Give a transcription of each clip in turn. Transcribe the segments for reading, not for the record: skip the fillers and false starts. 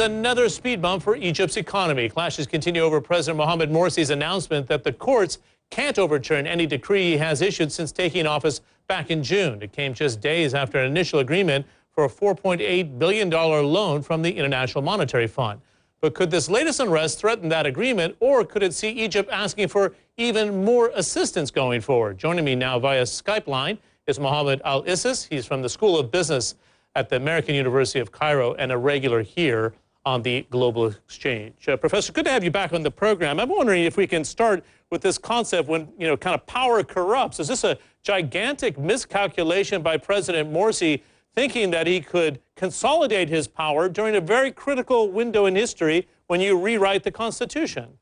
another speed bump for Egypt's economy. Clashes continue over President Mohamad Morsy's announcement that the courts can't overturn any decree he has issued since taking office back in June. It came just days after an initial agreement for a $4.8 billion loan from the International Monetary Fund. But could this latest unrest threaten that agreement, or could it see Egypt asking for even more assistance going forward? Joining me now via Skype line is Mohamad Al-Ississ. He's from the School of Business at the American University of Cairo and a regular here on the Global Exchange. Professor, good to have you back on the program. I'm wondering if we can start with this concept when, kind of power corrupts. Is this a gigantic miscalculation by President Morsy, thinking that he could consolidate his power during a very critical window in history when you rewrite the Constitution?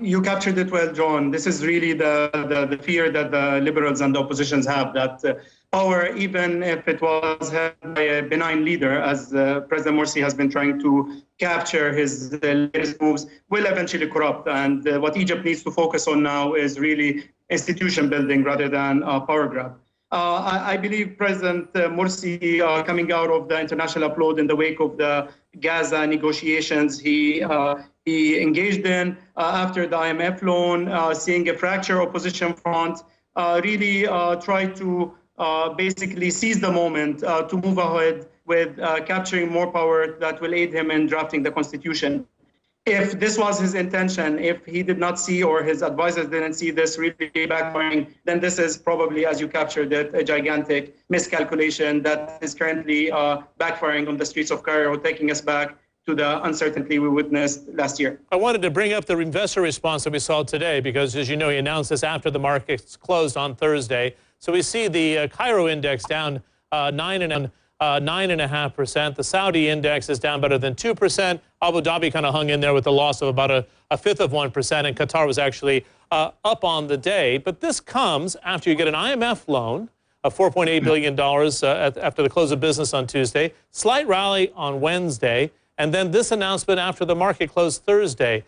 You captured it well, John. This is really the fear that the liberals and the oppositions have, that power, even if it was held by a benign leader, as President Morsy has been trying to capture his latest moves, will eventually corrupt. And what Egypt needs to focus on now is really institution building rather than power grab. I believe President Morsy, coming out of the international applaud in the wake of the Gaza negotiations, he engaged in after the IMF loan, seeing a fractured opposition front, really tried to basically seize the moment to move ahead with capturing more power that will aid him in drafting the Constitution. If this was his intention, if he did not see or his advisors didn't see this really backfiring, then this is probably, as you captured it, a gigantic miscalculation that is currently backfiring on the streets of Cairo, taking us back to the uncertainty we witnessed last year. I wanted to bring up the investor response that we saw today because, as you know, he announced this after the markets closed on Thursday. So we see the Cairo index down 9.5%. The Saudi index is down better than 2%. Abu Dhabi kind of hung in there with a loss of about a fifth of 1%, and Qatar was actually up on the day. But this comes after you get an IMF loan of $4.8 billion after the close of business on Tuesday, slight rally on Wednesday, and then this announcement after the market closed Thursday.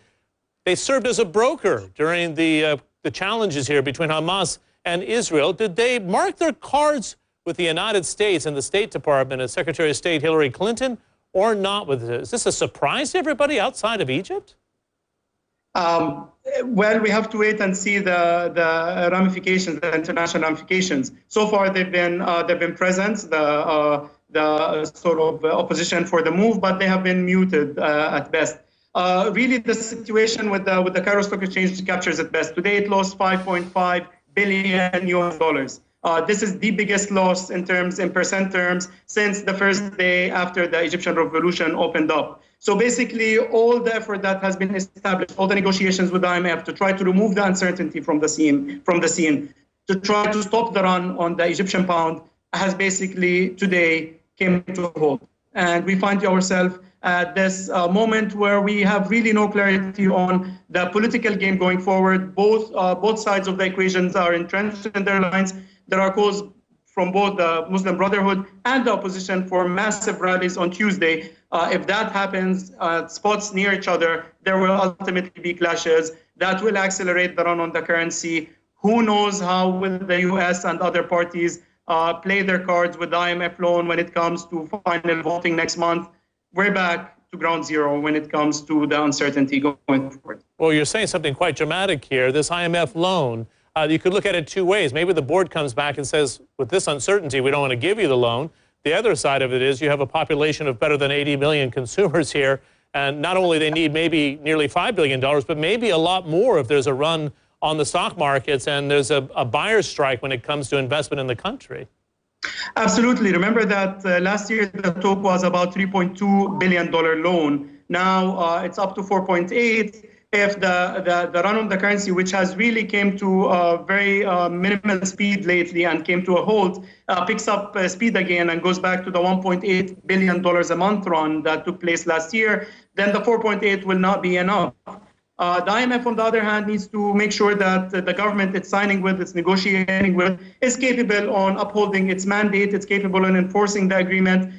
They served as a broker during the challenges here between Hamas and Israel. Did they mark their cards with the United States and the State Department and Secretary of State Hillary Clinton, or not with this? Is this a surprise to everybody outside of Egypt? Well, we have to wait and see the ramifications, the international ramifications. So far, they've been present, the sort of opposition for the move, but they have been muted at best. Really, the situation with the Cairo Stock Exchange captures it best. Today, it lost $5.5 billion US. This is the biggest loss in percent terms since the first day after the Egyptian revolution opened up. So basically, all the effort that has been established, all the negotiations with the IMF to try to remove the uncertainty from the scene, to try to stop the run on the Egyptian pound, has basically today came to a halt. And we find ourselves at this moment where we have really no clarity on the political game going forward. Both sides of the equations are entrenched in their lines. There are calls from both the Muslim Brotherhood and the opposition for massive rallies on Tuesday. If that happens, spots near each other, there will ultimately be clashes that will accelerate the run on the currency. Who knows how will the U.S. and other parties play their cards with the IMF loan when it comes to final voting next month. We're back to ground zero when it comes to the uncertainty going forward. Well, you're saying something quite dramatic here. This IMF loan, you could look at it two ways. Maybe the board comes back and says, with this uncertainty, we don't want to give you the loan. The other side of it is you have a population of better than 80 million consumers here, and not only they need maybe nearly $5 billion, but maybe a lot more if there's a run on the stock markets and there's a buyer's strike when it comes to investment in the country. Absolutely. Remember that last year the talk was about $3.2 billion loan. Now it's up to 4.8. If the run on the currency, which has really came to a very minimal speed lately and came to a halt, picks up speed again and goes back to the $1.8 billion a month run that took place last year, then the 4.8 will not be enough. The IMF, on the other hand, needs to make sure that the government it's signing with, it's negotiating with, is capable on upholding its mandate, it's capable in enforcing the agreement.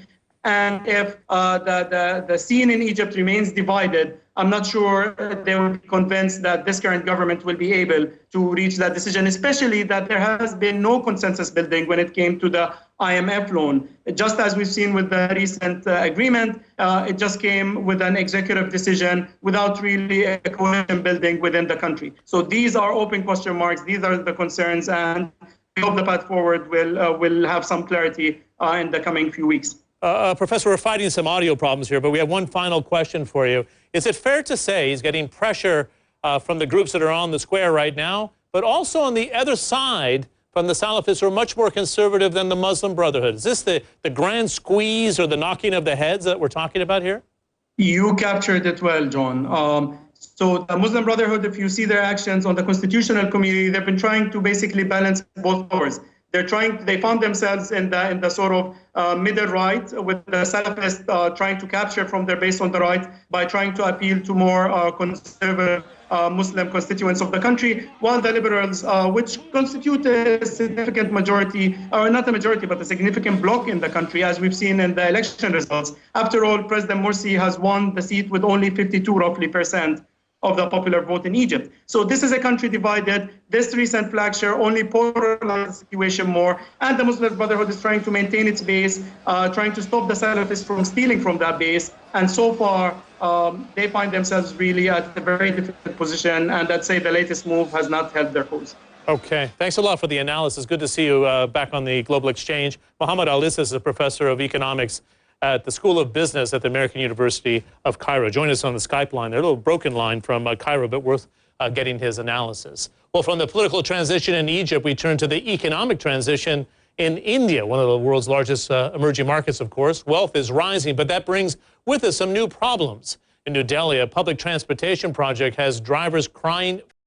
And if the scene in Egypt remains divided, I'm not sure they will be convinced that this current government will be able to reach that decision, especially that there has been no consensus building when it came to the IMF loan. Just as we've seen with the recent agreement, it just came with an executive decision without really a coalition building within the country. So these are open question marks. These are the concerns, and we hope the path forward will have some clarity in the coming few weeks. Professor, we're fighting some audio problems here, but we have one final question for you. Is it fair to say he's getting pressure from the groups that are on the square right now, but also on the other side from the Salafists who are much more conservative than the Muslim Brotherhood? Is this the grand squeeze or the knocking of the heads that we're talking about here? You captured it well, John. So the Muslim Brotherhood, if you see their actions on the constitutional community, they've been trying to basically balance both powers. They found themselves in the sort of middle right, with the Salafists trying to capture from their base on the right by trying to appeal to more conservative Muslim constituents of the country, while the liberals, which constitute a significant majority, or not a majority, but a significant bloc in the country, as we've seen in the election results. After all, President Morsy has won the seat with only 52% roughly of the popular vote in Egypt. So this is a country divided. This recent flagship only polarized the situation more, and the Muslim Brotherhood is trying to maintain its base, trying to stop the Salafists from stealing from that base. And so far, they find themselves really at a very difficult position, and I'd say the latest move has not helped their cause. Okay, thanks a lot for the analysis. Good to see you back on the Global Exchange. Mohamad Al-Ississ is a professor of economics at the School of Business at the American University of Cairo. Join us on the Skype line. They're a little broken line from Cairo, but worth getting his analysis. Well, from the political transition in Egypt, we turn to the economic transition in India, one of the world's largest emerging markets, of course. Wealth is rising, but that brings with it some new problems. In New Delhi, a public transportation project has drivers crying